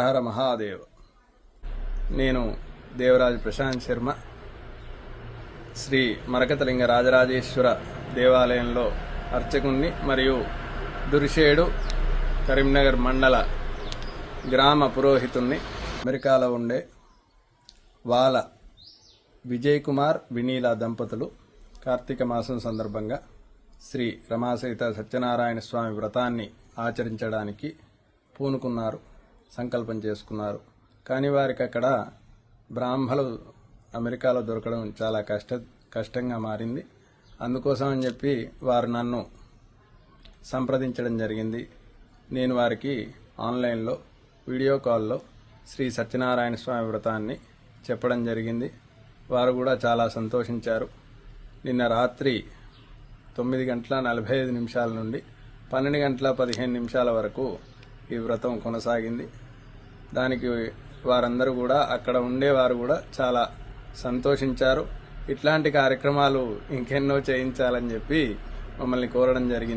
హర మహాదేవ్. నేను దేవరాజ్ ప్రశాంత్ శర్మ, శ్రీ మరకతలింగ రాజరాజేశ్వర దేవాలయంలో అర్చకుణ్ణి మరియు దురిషేడు కరీంనగర్ మండల గ్రామ పురోహితుణ్ణి. అమెరికాలో ఉండే వాల విజయ్ కుమార్ వినీల దంపతులు కార్తీక మాసం సందర్భంగా శ్రీ రమాసహిత సత్యనారాయణ స్వామి వ్రతాన్ని ఆచరించడానికి పూనుకున్నారు, సంకల్పం చేసుకున్నారు. కానీ వారికి అక్కడ బ్రాహ్మలు అమెరికాలో దొరకడం చాలా కష్టంగా మారింది. అందుకోసం అని చెప్పి వారు నన్ను సంప్రదించడం జరిగింది. నేను వారికి ఆన్లైన్లో వీడియో కాల్లో శ్రీ సత్యనారాయణ స్వామి వ్రతాన్ని చెప్పడం జరిగింది. వారు కూడా చాలా సంతోషించారు. నిన్న రాత్రి 9:45 నుండి 12:15 వరకు ఈ వ్రతం కొనసాగింది. దానికి వారందరూ కూడా, అక్కడ ఉండేవారు కూడా చాలా సంతోషించారు. ఇట్లాంటి కార్యక్రమాలు ఇంకెన్నో చేయించాలని చెప్పి మమ్మల్ని కోరడం జరిగింది.